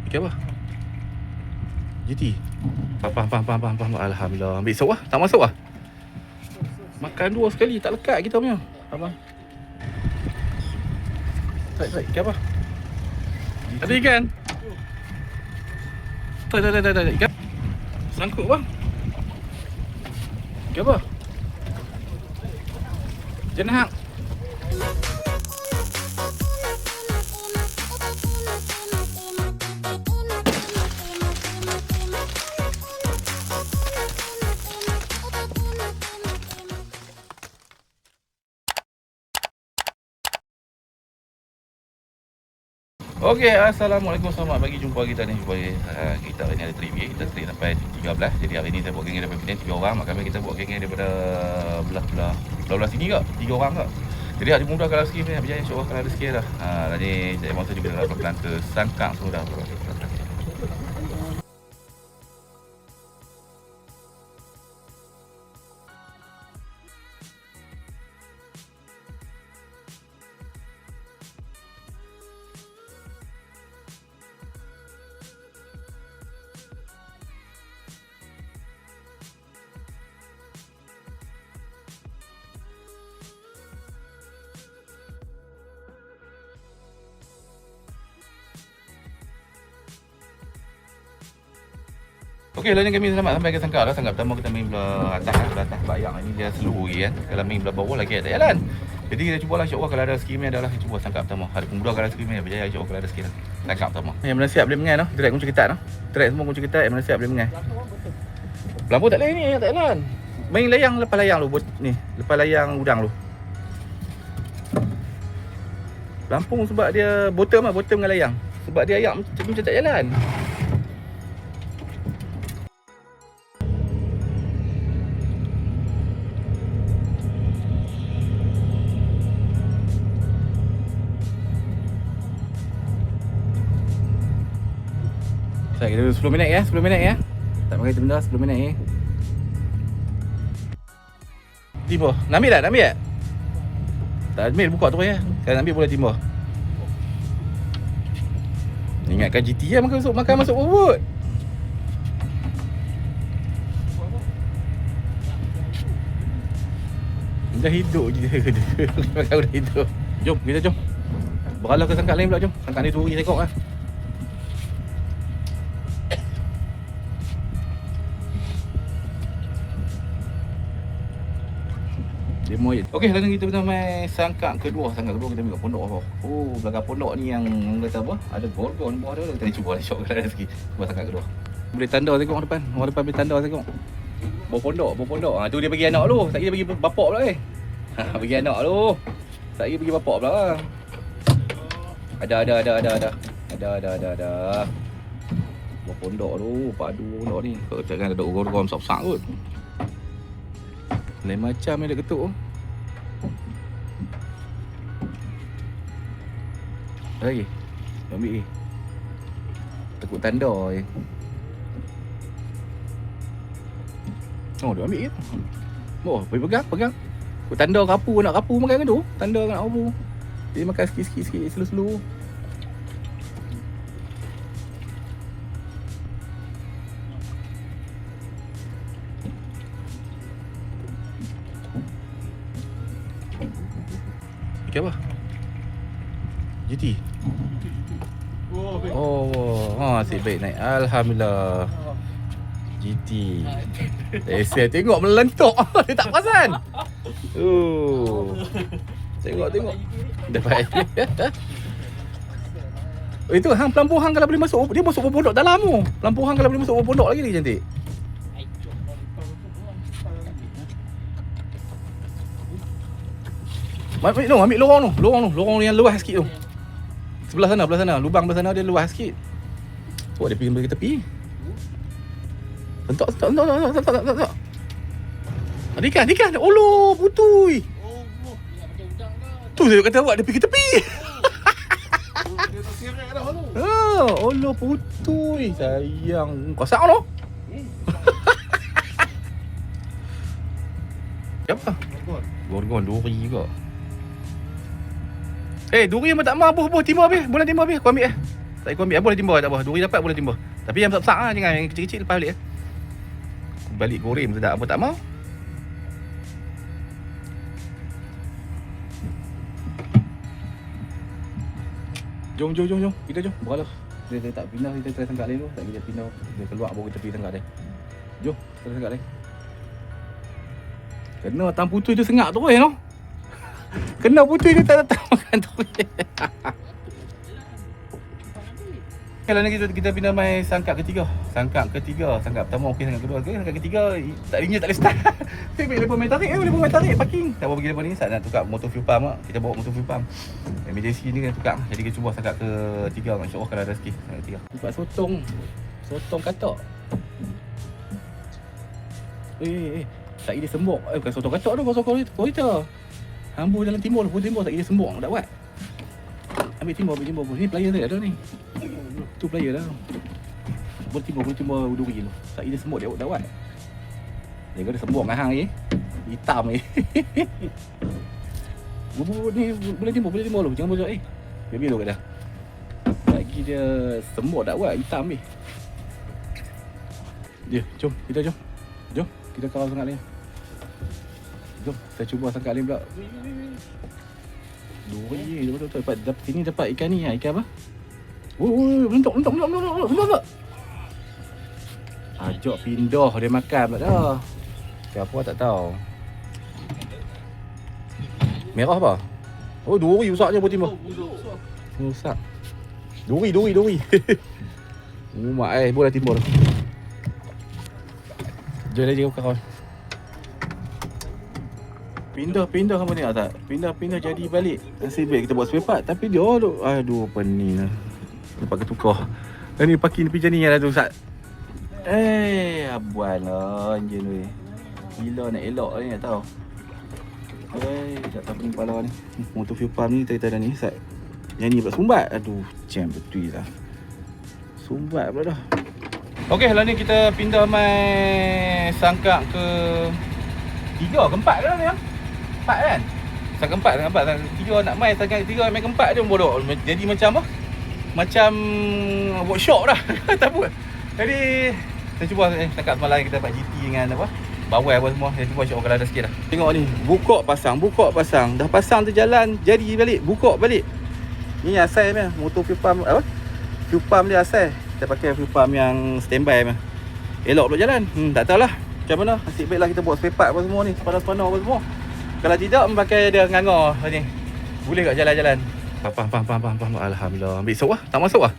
Ikan apa? GT. Faham. Alhamdulillah. Ambil esok lah. Tak masuk lah. Makan dua sekali. Tak lekat kita punya. Abang. Tarik. Ikan apa? Ada ikan? Tak. Ikan? Sangkut bang. Ikan apa? Jenahak. Okey, assalamualaikum, selamat pagi, jumpa kita ni. Kita hari ni ada trip kita trip sampai 13. Jadi hari ni saya buat geng daripada Penang 3 orang. Makanya kita buat geng daripada belah sini ke 3 orang ke. Jadi hari mudah kalau rezeki ni, berjaya insya-Allah kalau ada rezeki dah. Tadi saya masa juga dah pelan ke Sangkang sudah. Okey, lain kami selamat sampai ke Sangkar dah. Sangkar pertama kita main belah atas bayang ni dia slow lagi kan. Kalau main belah bawah lagi tak jalan. Jadi kita cubalah insya-Allah kalau ada rezeki ni adalah kita cuba Sangkar pertama. Hari pemuda kalau rezeki ni berjaya insya-Allah kalau ada rezeki dah. Sangkar pertama. Yang mana siap boleh mengai noh. Direct kunci ketat noh. Direct semua kunci ketat yang mana siap boleh mengai. Lampu tak boleh ni yang tak jalan. Main layang lepas layang lu ni. Lepas layang udang lu. Lampung sebab dia bottom dengan layang. Sebab dia ayak macam tak jalan. Saya kira 10 minit ya, 10 minit ya. Tak pakai benda 10 minit ya. Timba. Nak ambil tak? Nak ambil tak? Tak ambil buka tu ya. Kalau nak ambil boleh timba. Ingatkan GT ya makan masuk bubut. Dah hidup je dia. Makan dah hidup. Jom, kita jom. Beralah ke Sangkar lain pula jom. Sangkar ni turi tengok lah. Okey, sekarang kita main Sangkar kedua kita ambil kat pondok apa. Oh, belakang pondok ni yang kata apa? Ada gorgon bawah dia. Kita cuba shot kalau ada rezeki. Cuba Sangkar kedua. Boleh tanda tengok depan. Orang depan boleh tanda tengok. Bawah pondok. Tu dia bagi anak lu. Tak kira bagi bapak pula bagi anak lu. Tak kira bagi bapak pula. Ada. Bawah pondok tu, padu pondok ni. Kau cakap ada gorgon besar-besar kot. Lain macam ni dia ketuk. Lagi. Ambil lagi. Tekuk tanda je. Oh, dia ambil ke? Oh, pergi pegang. Tekuk tanda kapu, nak kapu makan ke tu? Tanda nak kapu. Jadi makan sikit-sikit, slow-slow. Ikan apa? GT. Asyik baik naik. Alhamdulillah. GT. Saya tengok melentok. Dia tak perasan. Tengok. Dapat. Itu hang pelampung hang kalau boleh masuk, dia masuk pondok dalam tu. Pelampung hang kalau boleh masuk pondok lagi ni cantik. Ambil lorong yang luas sikit tu. Sebelah sana, lubang belah sana dia luas sikit. Buat dia pergi ke tepi. Tentok. Ada ikan. Olo, putui. Tu saya kata awak dia pergi ke tepi. Olo, putui. Sayang. Kosak tu. Apa? Gorgon duri juga. Duri yang tak mau buh timah habis. Bola timah habis. Kau ambil Tak ikut ambil, boleh timbah tak apa. 2 dapat boleh timbah. Tapi yang besar-besar lah, jangan yang kecil-kecil lepas balik. Balik goreng tu tak apa tak mau. Jom. Kita jom. Beralah. Kita tak pindah, kita try tangkap lain tu. Tak kita pindah. Dia keluar baru kita pergi tangkap dia. Jom, kita tangkap lain. Kena tam putui tu sengak tu no. Kena putui tu tak datang makan tu. Kalau ni kita pindah mai sangkap ketiga. Sangkap pertama okey, sangkap kedua okey, sangkap ketiga tak ringnya tak boleh start. Tapi lepas main tarik, boleh main tarik parking. Tak apa pergi depan ni saat nak tukar motor fuel pump ah. Kita bawa motor fuel pump. Emergency ni kena tukar. Jadi kita cuba sangkap ketiga, insya-Allah kalau ada rezeki sangkap ketiga. Buat sotong katak. Tak dia sembok. Bukan sotong katak tu, kosong korita. Hambur dalam timbul, tak dia sembok tak buat. Ambil timbul. Ni player dia ada ni. Tu player dah. Boleh timbul 2 kilo. Tak dia sembok dia dah buat. Dia kena sembok dengan hang ni. Hitam ni. Ni boleh timbul lu. Jangan bocor biar lu kat dah. Lagi dia sembok tak buat, hitam ni. Dia, jom. Jom, kita kawal sangat ni. Jom, saya cuba sangkap lain pula. Duri, betul-betul dapat sini dapat ikan ni, ikan apa? Mentok. Semua. Ajak pindah dia makan pula dah. Siapa tak tahu. Merah apa? Duri besarnya buat timbul. Besar. Duri. Mak boleh timbul. Jom lagi kawan. Pindah apa ni tak? Pindah jadi balik. Nasib baik kita buat spare part. Tapi dia aduh pening lah. Dapat ketukar. Dan ni parking tepi macam ni lah tu Ustaz. Abuan lah enjin ni. Gila nak elok ni nak tahu. Tak tahu pening kepala ni. Motor fuel pump ni kita ni Ustaz. Yang ni pula sumbat. Aduh, jam betul lah. Sumbat pula dah. Okey, lah ni kita pindah mai sangkak ke 3 ke 4 dah ni. 4 kan? Sangkak 4. 3 nak mai sangkak 3 mai ke 4 dia bodoh. Jadi macam apa? Macam workshop dah. Tak apa. Jadi saya cuba sangkap semalam kita dapat GT dengan apa? Bawai apa semua. Saya cuba insya-Allah kalau ada sikit dah. Tengok ni, buka pasang. Dah pasang tu jalan, jadi balik, buka balik. Ni asal ni, motor fuel pump apa? Fuel pump dia asal. Kita pakai fuel pump yang standby mah. Elok pula jalan. Tak tahulah macam mana. Nasib baiklah kita buat spare part apa semua ni, sepanas-panas apa semua. Kalau tidak pakai dia ngangor ni. Boleh kat jalan-jalan. Faham. Alhamdulillah. Ambil sok lah. Tak masuk lah.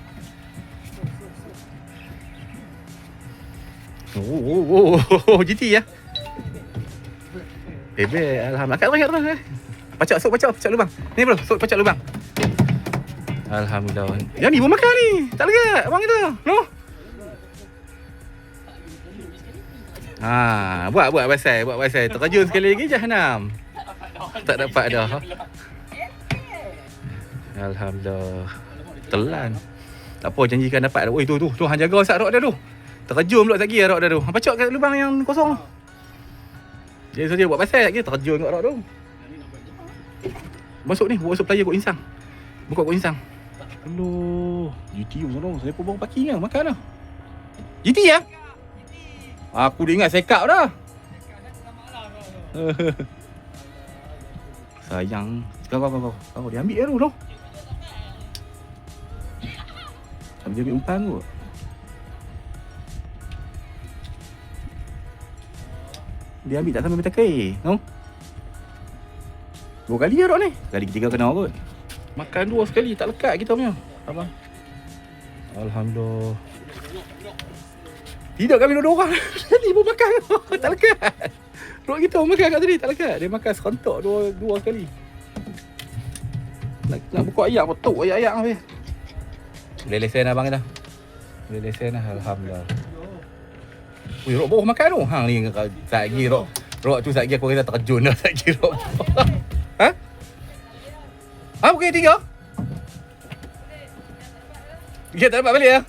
GT ya. Alhamdulillah. Kat terus. Pacak lubang. Ni bro, sok pacak lubang. Alhamdulillah. Yang ni pun makan ni. Tak legat abang kita. No. Buat pasal. Terjun sekali lagi jahanam. Tak dapat dah. Alhamdulillah. Telan. Tak apa, janjikan dapat dah. Oi tu hang jaga sat rod dah tu. Terjun pula lagi rod dah tu. Hang pacak kat lubang yang kosong tu. Jadi saja buat pasal lagi terjun kat rod tu. Masuk player kot insang. Buka kot insang. Aduh, GT sana. Saya pun bawa parking lah, makan lah. GT ya? Aku dah ingat sekap dah. Sayang. Kau dia ambil tu. Dia ambil umpan kot. Dia ambil tak sampai bertakai. No? 2 kali lah rod ni. Kali ketiga kena kot. Makan 2 sekali. Tak lekat kita punya. Abang. Alhamdulillah. Tidak, kami 2 orang. Tadi pun makan. Tak lekat. Rod kita pun makan kat tadi. Tak lekat. Dia makan serontok 2 kali. Nak buka ayak betul ayak habis. Boleh lesen abang kita. Boleh lesen lah. Alhamdulillah. Ui, rod bawah makan tu. Hang ni tak lagi rod. Rod tu tak lagi aku kata terjun dah. Tak lagi rod. Ha? Bukan 3? Dia tak dapat balik lah.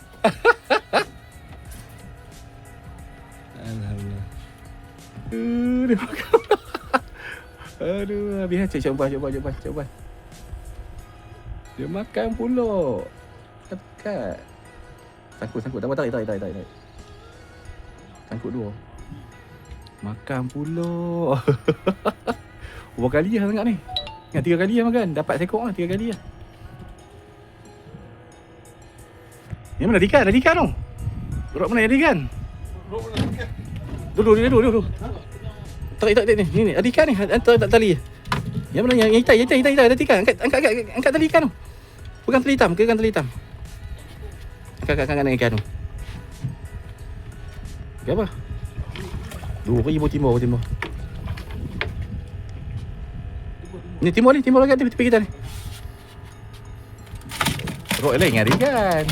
Alhamdulillah. Dia makan. Aduh, habis coba. Dia makan pula. Dekat. Sangkut. Tarik. Sangkut dua. Makan pula. Berapa kali lah sangat ni? Ingat 3 kali lah makan. Dapat seekor lah 3 kali lah. Ni mana ikan? Ada ikan tu. Rod mana ada ikan? Dulu. Tarik ni. Ada ikan ni. Tak tali. Yang mana yang hitam ada ikan. Angkat tali ikan tu. Pegang tali hitam. Angkat ikan tu. Apa? 2 kali timur. Ni timur lagi tepi kita ni. Rod lain ada ikan.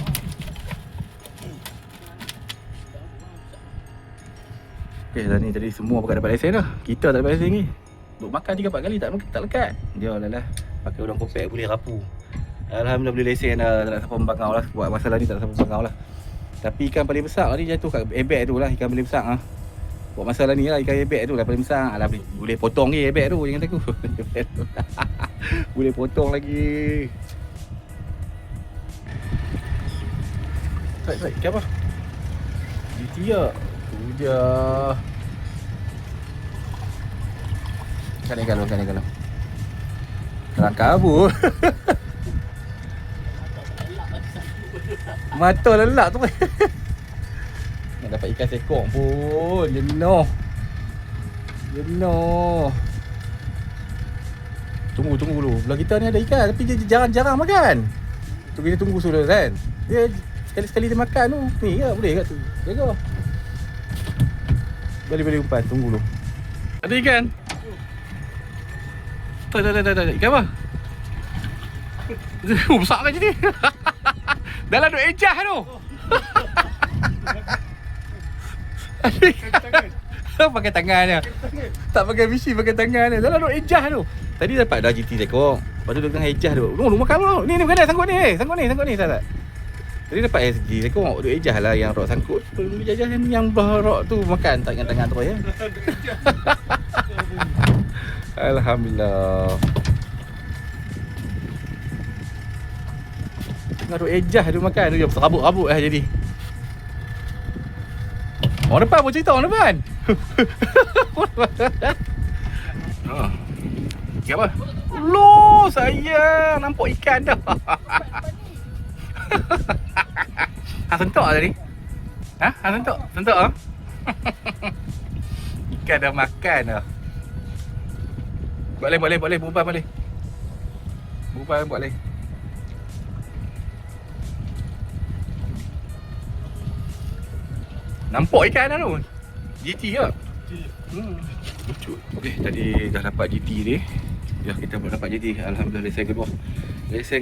Okay, dah ni tadi semua pakai dapat lesen dah. Kita tak dapat lesen ni. Duk makan 3-4 kali tak lekat. Dia lah pakai udang kopek boleh rapu. Alhamdulillah boleh lesen dah. Tak nak siapa membangau lah. Buat masalah ni tak nak siapa membangau lah. Tapi ikan paling besar ni jatuh kat ebek tu lah. Ikan paling besar lah. Buat masalah ni lah. Ikan ebek tu lah paling besar. Alah, boleh potong ke ebek tu. Jangan takut. Boleh potong lagi. Tarik. Ikan apa? Dia. Tu dia. Kan ikan lu. Kerang kabur. Mata lelak tu. Nak dapat ikan sekong pun. Jenuh. Tunggu dulu. Belah kita ni ada ikan tapi dia jarang-jarang makan. Tu kita tunggu sudah kan. Dia sekali-sekali dia makan tu. Ni ke boleh kat tu. Jaga. Balik umpan, tunggu dulu. Ada ikan? Tak. Ikan apa? Besar kan jadi. Dalam duk ejah tu. Pakai tangan dia. Tak pakai bisi, pakai tangan dia. Dalam duk ejah tu. Tadi dapat dah GT sekor. Lepas tu dia tengah ejah tu. Lu makan lu. Ni bukan dah sangkut ni. Tak. Tadi dapat SG sekor. Duk ejah lah yang rod sangkut. Perlu jajah yang belah rod tu makan tak dengan tangan tu ya. Alhamdulillah. Tengah duk ejah tu makan tu. Dia serabut-rabut lah jadi. Orang depan pun cerita orang depan. Ikan apa? Loh, sayang. Nampak ikan dah. Sentuk tadi? Sentuk ah? Ikan dah makan dah. Buat lain. Berubah balik. Buat lain. Nampak ikan dah tu. GT ke? Lucu. Okey, tadi dah dapat GT ni. Ya, kita dapat GT. Alhamdulillah lesen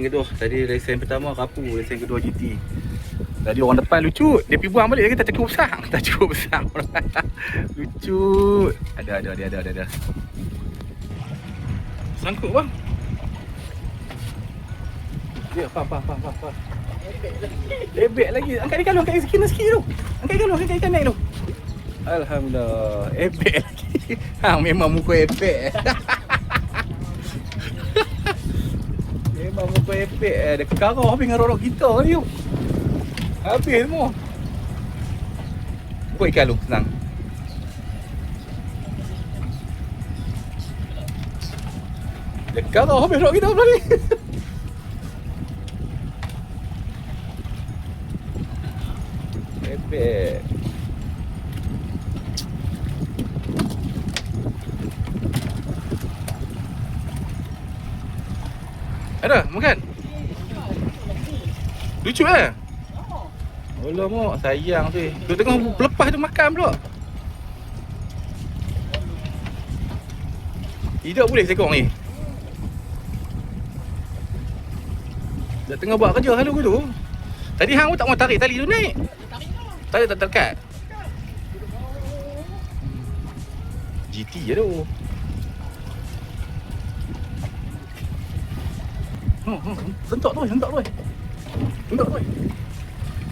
kedua. Tadi lesen pertama rapu, lesen kedua GT. Tadi orang depan lucu. Dia pergi buang balik dia kata tak cukup besar. Lucu. Ada. Sangkut bang. Dia apa. Ebek lagi. Angkat ikan lu, angkat sikit tu. Angkat ikan naik tu. Alhamdulillah. Ebek lagi. Memang muka ebek. Memang muka ebek. Dia kekarau habis dengan rorok kita ni. Habis semua. Buat ikan lu, senang. Dia kekarau habis rorok kita pula ni. Ebek. Ada makan? Lucu eh? Alamak, sayang tu. Dia tengah lepas tu makan pula. Tidak boleh sekong ni. Dia tengah buat kerja halu tu. Tadi hang pun tak mau tarik tali tu naik. Tarik tak terdekat. GT je tu. Sentok tu.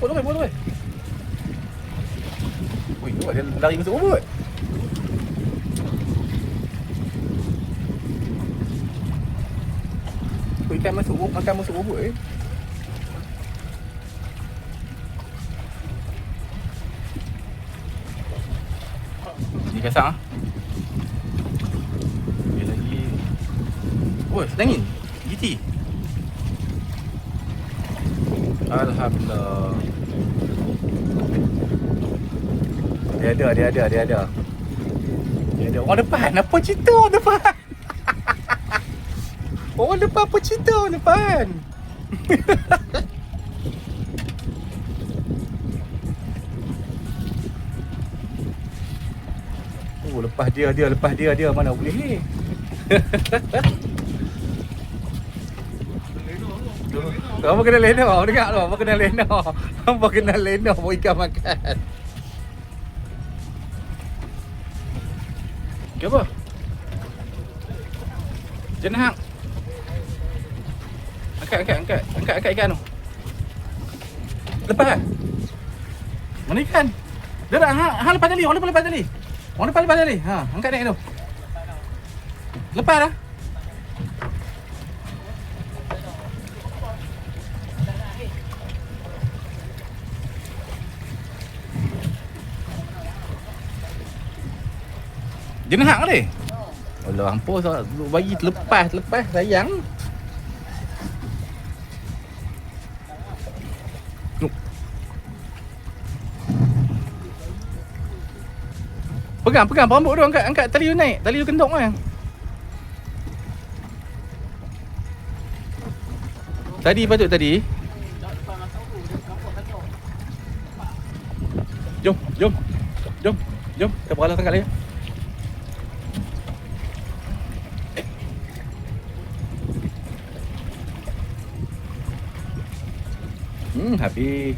Buat tu. Ui, tu dia lari masuk ubut. Ikan makan masuk ubut kasar ah. Okey lagi. Oh, sedangin. GT. Alhamdulillah. Dia ada. Orang depan, apa cerita orang depan? Orang depan apa cerita orang depan? Oh, lepas dia mana boleh. Apa kena Leno? Dengar tu, apa kena Leno? Apa kena Leno bawa ikan makan. Okay, apa? Jenang. Angkat ikan tu. Lepas kan? Mana ikan? Dia dah, hang lepas tali, orang lepas tali. Ha, angkat naik tu. Lepas dah. Jenang ke dia? Alah, hampur bagi lepas sayang. Pegang rambut tu, angkat tali tu naik. Tali tu kentung kan. Tadi patut tadi. Jom. Kita beralah sangat lagi. Habis.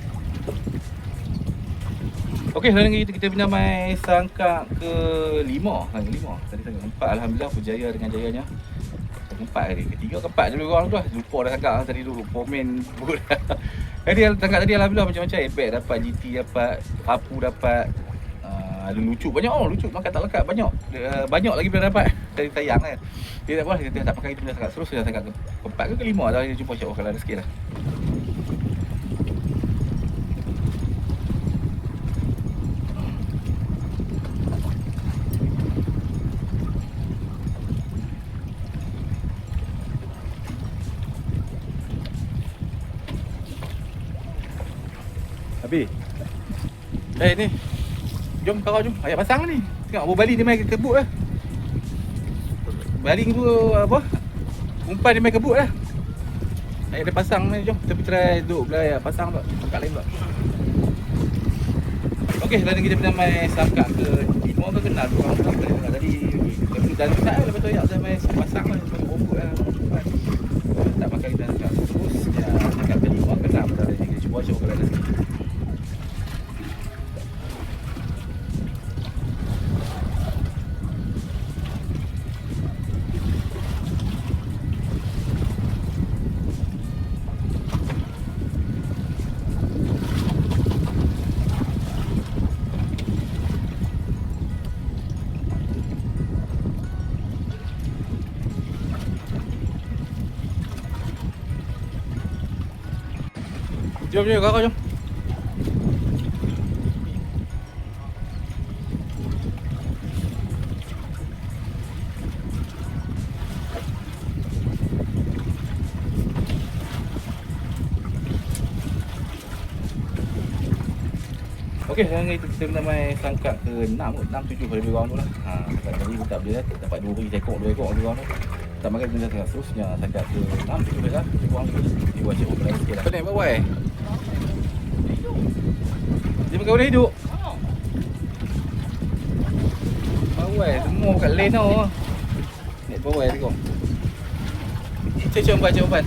Okey, hari ni kita pinjamai sangkak ke-5. Tadi sangkak ke-4, alhamdulillah berjaya dengan jayanya. Ke-4 tadi, ke-3 ke-4 je lebih kurang tu lah. Lupa dah sangkak tadi dulu, komen pun. Jadi sangkak tadi alhamdulillah macam-macam. Airbag dapat, GT dapat, papu dapat. Ada lucu banyak, lucu makan tak lekat banyak. Banyak lagi bila dapat dari tayang kan. Dia tak apa, kita tak pakai itu dah sangkak terus dah sangkak ke-4 ke ke-5 dah. Kita jumpa insya-Allah kalau ada sikit lah. Habis. Ni. Jom kau jom. Ayat pasang ni. Tengok balik dia main kebut lah. Baling tu apa? Umpan dia main kebut lah. Ayat dia pasang ni. Jom kita try duduk belah ayat pasang pula. Sangkak lain pula. Okey, tadi kita pernah main sangkak ke-5 ke kenal tu orang pernah tadi. Dan tak lepas tu ayat saya main pasang lah. Lepas tu kebut lah. Tak pakai kita sangkak terus. Ya, sangkak ke-5 kenal pada hari ni. Kita cuba kalau ada sikit. Jom kakak jom. Okey, sekarang ni kita kena main sangkak ke-6 7 kalau lebih kurang tu lah. Tadi kita tak boleh dapat 2 ekor lebih kurang tu. Tak makan benda tengah terusnya sangkak ke-6 7 lah. Lebih kurang tu. Dia buat cik orang sikit lah. Apa ni bawai? Dia pakai boleh hidup. Bawai semua kat lane tau. Naik bawai tengok. Cek umpan.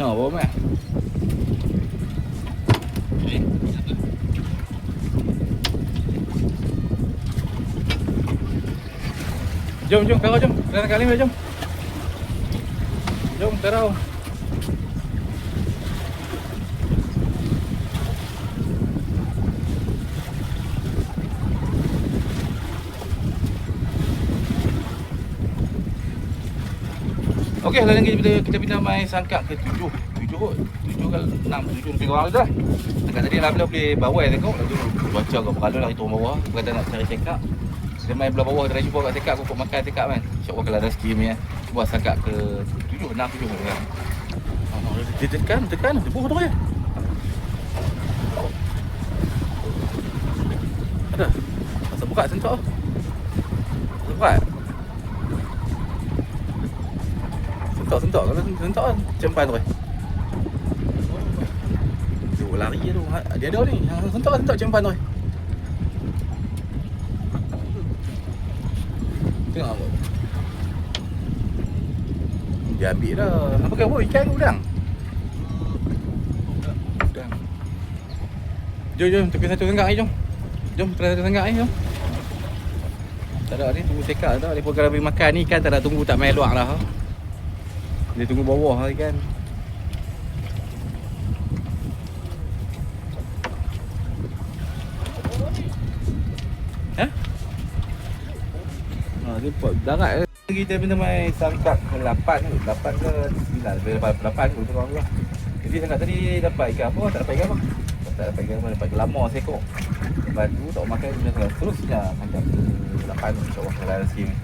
Bawa mana? Jom kau jom. Kita kali ni jom. Jom terau. Okey, hari ni kita pindah main sangkak ke-7 7 kot. 7 ke 6, 7 lebih kurang dah. Dekat tadi Alhamdulillah boleh bawai tengok. Lepas tu cuaca agak berkala lah kita orang bawah. Berkata nak cari sekak. Dia main belah bawah, dia jumpa kat sekak, pokok makan sekak kan. InsyaAllah kalau ada rezeki ni ya. Cuba sekak ke 7, 6, 7 kot kan. Dia tekan, dia buah tu ya. Ada. Masa buka sentok. Buka. Sentok kalau sentok kan cempan tu. Dia lari je tu. Dia ada ni. Sentok cempan tu. Tengok apa. Dia ambil dah. Apa kau buat ikan udang? Udang. Jom tepi satu senggak ni jom. Jom tepi satu senggak ni jom. Tak ada ni tunggu sekak dah. Dia pun kalau bagi makan ni ikan tak nak tunggu tak main luar dah. Dia tunggu bawah lah ikan. Ha? Dia pot darat kita benda main sangkap ke 8 ke 9 lebih 8 kot kurang lah. Jadi sangkap tadi dapat ikan apa? Tak dapat ikan apa? Tak dapat ikan apa? Dapat gelama seekor. Lepas tu tak makan benda terusnya sangkap ke 8 insya-Allah kalau ada rezeki ni.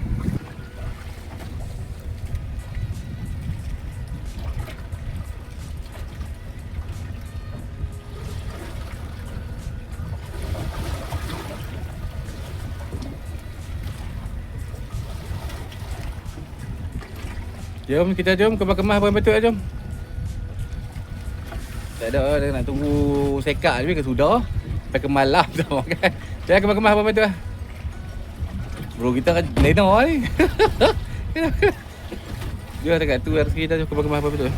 Jom kita kemas-kemas apa betul jom. Tak ada dia nak tunggu sekak je ke sudah. Sampai ke malam dah kan. Jangan kemas-kemas apa betul. Bro kita kan lena ni. Jom dekat tu rezeki kita kemas-kemas apa betul.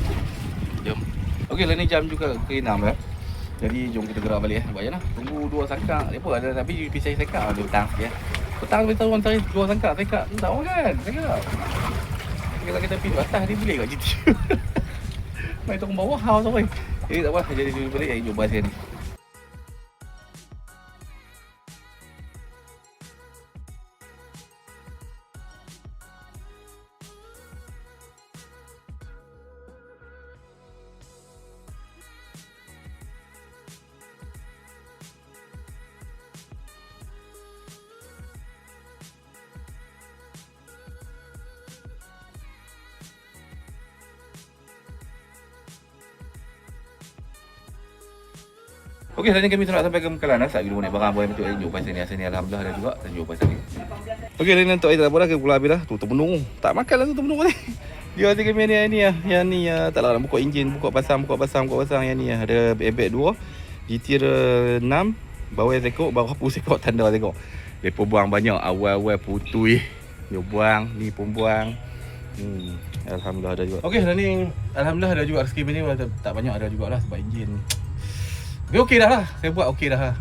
Jom. Okey lah ni jam juga ke 6 dah. Jadi jom kita gerak balik Nampak je lah. Tunggu 2 sangkak. Apa ada tapi pisah sekak ada petang sikit. Petang kita orang cari 2 sangkak sekak. Tak makan. Sekak. Kalau kita pergi atas ni boleh kat GT. Main turun bawah haus apa. Jadi tak apa, jadi dulu balik yang jumpa sini. Okey, hari ni kami nak sampai ke Mekalan asal kita naik barang boy betul tunjuk pasal ni. Asal ni alhamdulillah ada juga tunjuk pasal ni. Okey, hari ni untuk kita apa dah ke Pulau Habis dah. Tu penuh. Tak makan lah tu penuh ni. Dia hati kami ni yang ni taklah nak buka enjin, buka pasang yang ni ada airbag 2, GT ada 6, bawah sekok, bawah pun sekok tanda sekok. Depa buang banyak awal-awal putui. Dia buang, ni pun buang. Alhamdulillah ada juga. Okey, hari ni alhamdulillah ada juga rezeki ni tak banyak ada jugalah sebab enjin. Okey dah lah. Saya buat okey dah lah.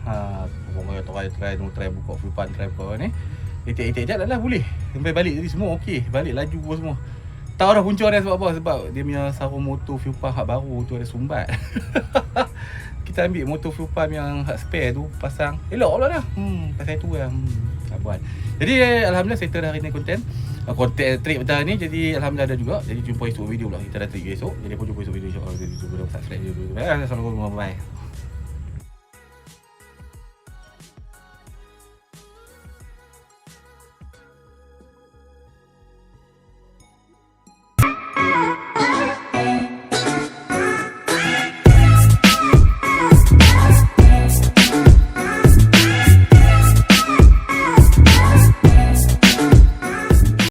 Orang try buka fuel pump, try buka ni. Itik-itik je lah boleh. Sampai balik jadi semua okey. Balik laju semua. Tahu dah punca dia sebab apa? Sebab dia punya sarung motor fuel pump hak baru tu ada sumbat. Kita ambil motor fuel pump yang hak spare tu pasang. Elok pula dah. Pasal tu lah. Tak buat. Jadi alhamdulillah settle dah hari ni konten trik petang ni. Jadi alhamdulillah ada juga. Jadi jumpa esok video pula. Kita dah trik esok. Jadi pun jumpa esok video insya-Allah. Jadi jumpa subscribe dulu. Assalamualaikum warahmatullahi wabarakatuh.